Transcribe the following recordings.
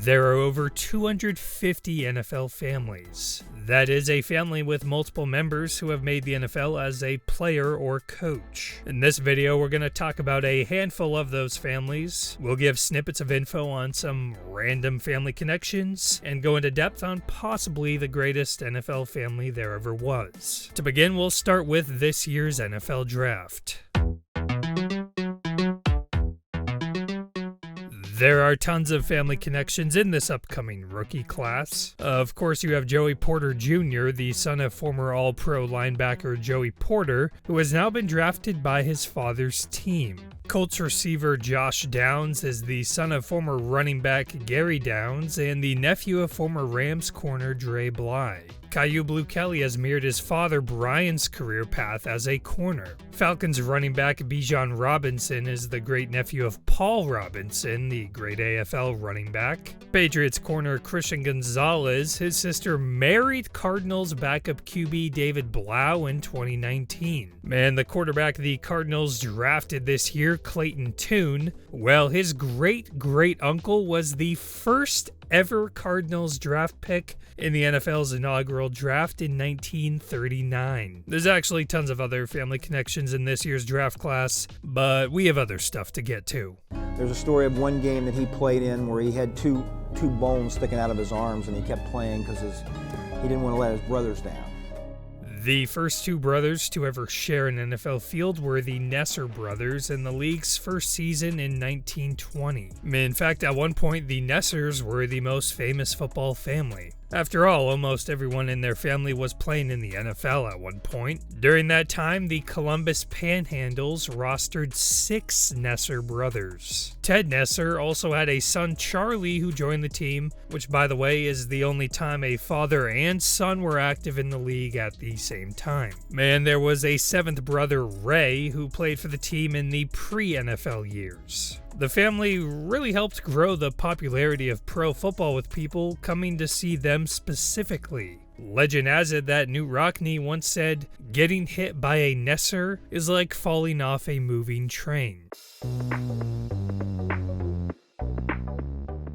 There are over 250 NFL families. That is a family with multiple members who have made the NFL as a player or coach. In this video, we're going to talk about a handful of those families. We'll give snippets of info on some random family connections and go into depth on possibly the greatest NFL family there ever was. To begin, we'll start with this year's NFL Draft. There are tons of family connections in this upcoming rookie class. Of course, you have Joey Porter Jr., the son of former All-Pro linebacker Joey Porter, who has now been drafted by his father's team. Colts receiver Josh Downs is the son of former running back Gary Downs and the nephew of former Rams corner Dre Bly. Caillou Blue Kelly has mirrored his father Brian's career path as a corner. Falcons running back Bijan Robinson is the great-nephew of Paul Robinson, the great AFL running back. Patriots corner Christian Gonzalez, his sister married Cardinals backup QB David Blau in 2019. And the quarterback the Cardinals drafted this year, Clayton Tune, well, his great-great-uncle was the first ever Cardinals draft pick in the NFL's inaugural draft in 1939. There's actually tons of other family connections in this year's draft class, but we have other stuff to get to. There's a story of one game that he played in where he had two bones sticking out of his arms, and he kept playing because he didn't want to let his brothers down. The first two brothers to ever share an NFL field were the Nesser brothers in the league's first season in 1920. In fact, at one point, the Nessers were the most famous football family. After all, almost everyone in their family was playing in the NFL at one point. During that time, the Columbus Panhandles rostered 6 Nesser brothers. Ted Nesser also had a son, Charlie, who joined the team, which, by the way, is the only time a father and son were active in the league at the same time. And there was a 7th brother, Ray, who played for the team in the pre-NFL years. The family really helped grow the popularity of pro football, with people coming to see them specifically. Legend has it that Knute Rockne once said, "Getting hit by a Nesser is like falling off a moving train."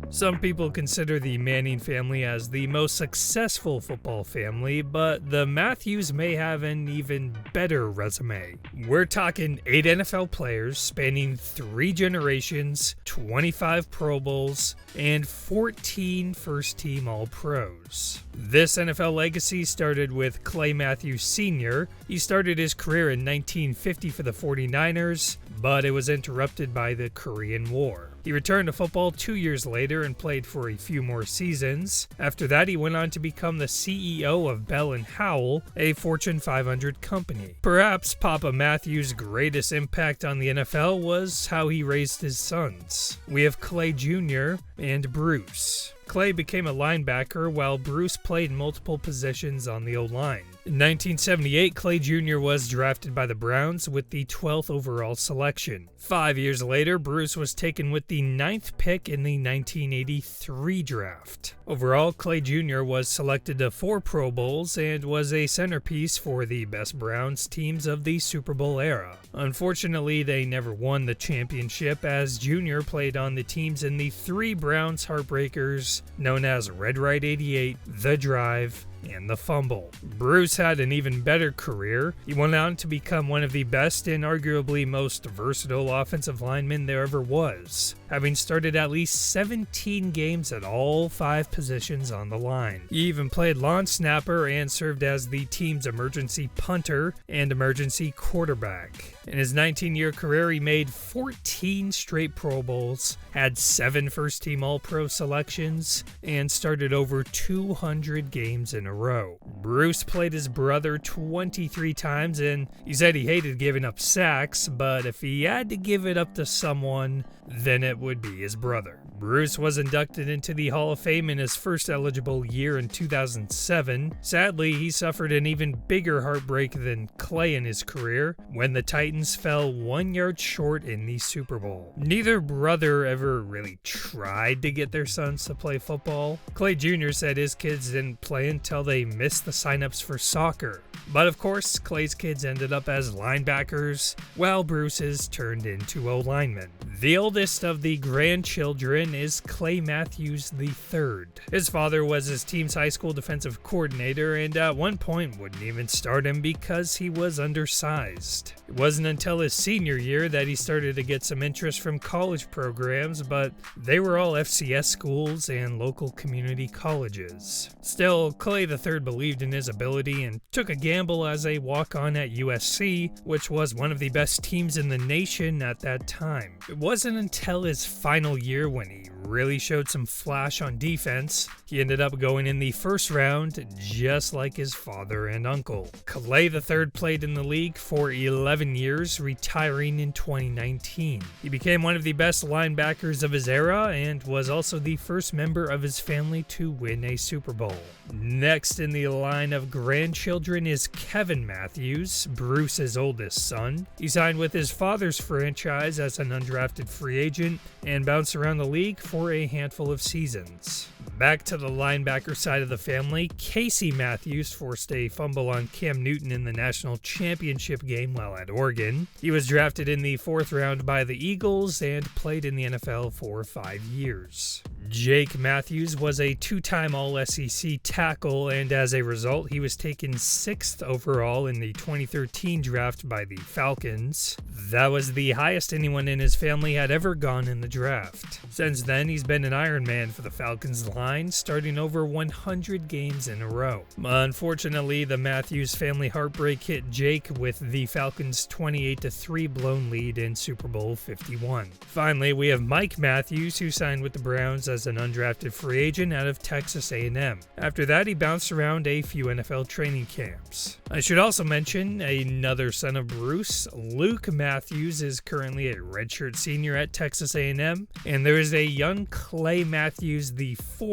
Some people consider the Manning family as the most successful football family, but the Matthews may have an even better resume. We're talking 8 NFL players spanning 3 generations, 25 Pro Bowls, and 14 first-team All-Pros. This NFL legacy started with Clay Matthews Sr. He started his career in 1950 for the 49ers, but it was interrupted by the Korean War. He returned to football 2 years later and played for a few more seasons. After that, he went on to become the CEO of Bell & Howell, a Fortune 500 company. Perhaps Papa Matthews' greatest impact on the NFL was how he raised his sons. We have Clay Jr. and Bruce. Clay became a linebacker while Bruce played multiple positions on the O-line. In 1978, Clay Jr. was drafted by the Browns with the 12th overall selection. 5 years later, Bruce was taken with the 9th pick in the 1983 draft. Overall, Clay Jr. was selected to 4 Pro Bowls and was a centerpiece for the best Browns teams of the Super Bowl era. Unfortunately, they never won the championship, as Jr. played on the teams in the 3 Browns heartbreakers known as Red Right 88, The Drive, and The Fumble. Bruce had an even better career. He went on to become one of the best and arguably most versatile offensive linemen there ever was, having started at least 17 games at all 5 positions on the line. He even played long snapper and served as the team's emergency punter and emergency quarterback. In his 19-year career, he made 14 straight Pro Bowls, had 7 first-team All-Pro selections, and started over 200 games in a row. Bruce played his brother 23 times, and he said he hated giving up sacks, but if he had to give it up to someone, then it would be his brother. Bruce was inducted into the Hall of Fame in his first eligible year in 2007. Sadly, he suffered an even bigger heartbreak than Clay in his career when the Titans fell 1 yard short in the Super Bowl. Neither brother ever really tried to get their sons to play football. Clay Jr. said his kids didn't play until until they missed the signups for soccer. But of course, Clay's kids ended up as linebackers, while Bruce's turned into O-linemen. The oldest of the grandchildren is Clay Matthews III. His father was his team's high school defensive coordinator, and at one point wouldn't even start him because he was undersized. It wasn't until his senior year that he started to get some interest from college programs, but they were all FCS schools and local community colleges. Still, Clay III believed in his ability and took a gamble as a walk-on at USC, which was one of the best teams in the nation at that time. It wasn't until his final year when he really showed some flash on defense. He ended up going in the first round, just like his father and uncle. Clay III played in the league for 11 years, retiring in 2019. He became one of the best linebackers of his era and was also the first member of his family to win a Super Bowl. Next in the line of grandchildren is Kevin Matthews, Bruce's oldest son. He signed with his father's franchise as an undrafted free agent and bounced around the league for a handful of seasons. Back to the linebacker side of the family, Casey Matthews forced a fumble on Cam Newton in the national championship game while at Oregon. He was drafted in the 4th round by the Eagles and played in the NFL for 5 years. Jake Matthews was a 2-time All-SEC tackle, and as a result, he was taken 6th overall in the 2013 draft by the Falcons. That was the highest anyone in his family had ever gone in the draft. Since then, he's been an Ironman for the Falcons line, starting over 100 games in a row. Unfortunately, the Matthews family heartbreak hit Jake with the Falcons' 28-3 blown lead in Super Bowl 51. Finally, we have Mike Matthews, who signed with the Browns as an undrafted free agent out of Texas A&M. After that, he bounced around a few NFL training camps. I should also mention another son of Bruce, Luke Matthews, is currently a redshirt senior at Texas A&M, and there is a young Clay Matthews IV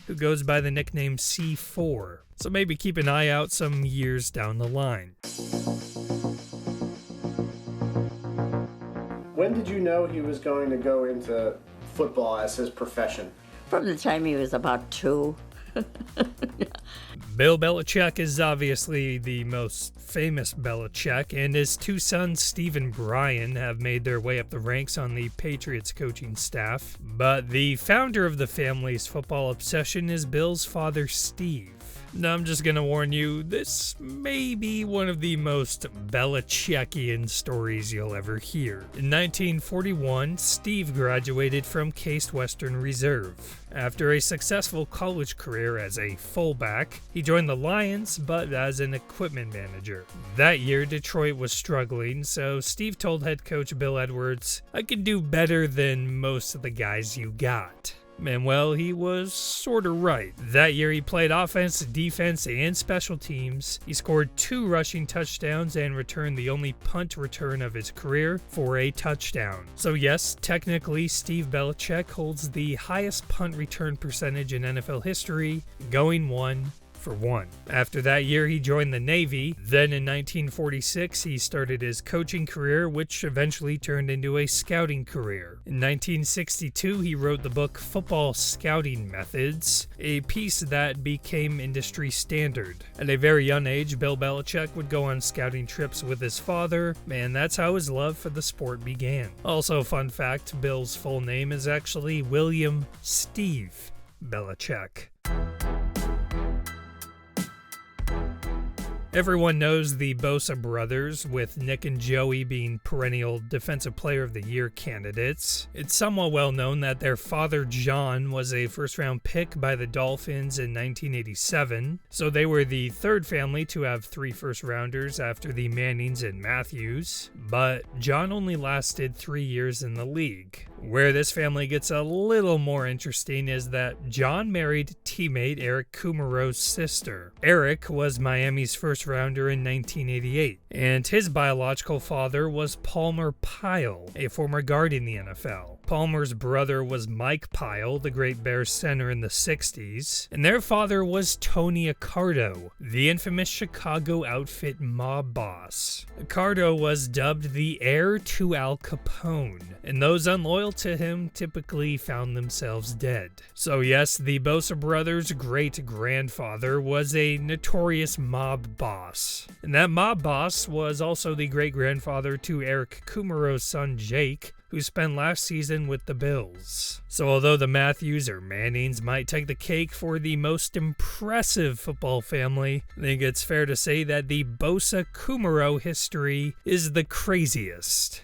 who goes by the nickname C4. So maybe keep an eye out some years down the line. When did you know he was going to go into football as his profession? From the time he was about 2. Bill Belichick is obviously the most famous Belichick, and his 2 sons, Steve and Brian, have made their way up the ranks on the Patriots coaching staff. But the founder of the family's football obsession is Bill's father, Steve. Now, I'm just gonna warn you, this may be one of the most Belichickian stories you'll ever hear. In 1941, Steve graduated from Case Western Reserve. After a successful college career as a fullback, he joined the Lions, but as an equipment manager. That year, Detroit was struggling, so Steve told head coach Bill Edwards, "I can do better than most of the guys you got." And well, he was sorta right. That year he played offense, defense, and special teams. He scored 2 rushing touchdowns and returned the only punt return of his career for a touchdown. So yes, technically Steve Belichick holds the highest punt return percentage in NFL history, going 1-for-1. After that year, he joined the Navy. Then in 1946, he started his coaching career, which eventually turned into a scouting career. In 1962, he wrote the book Football Scouting Methods, a piece that became industry standard. At a very young age, Bill Belichick would go on scouting trips with his father, and that's how his love for the sport began. Also, fun fact, Bill's full name is actually William Steve Belichick. Everyone knows the Bosa brothers, with Nick and Joey being perennial Defensive Player of the Year candidates. It's somewhat well known that their father, John, was a first-round pick by the Dolphins in 1987, so they were the 3rd family to have 3 first-rounders after the Mannings and Matthews, but John only lasted 3 years in the league. Where this family gets a little more interesting is that John married teammate Eric Kumero's sister. Eric was Miami's first rounder in 1988, and his biological father was Palmer Pyle, a former guard in the NFL. Palmer's brother was Mike Pyle, the great Bears center in the 60s, and their father was Tony Accardo, the infamous Chicago outfit mob boss. Accardo was dubbed the heir to Al Capone, and those unloyal to him typically found themselves dead. So yes, the Bosa brothers' great-grandfather was a notorious mob boss, and that mob boss was also the great-grandfather to Eric Kumero's son Jake, who spent last season with the Bills. So although the Matthews or Mannings might take the cake for the most impressive football family, I think it's fair to say that the Bosa-Kumero history is the craziest.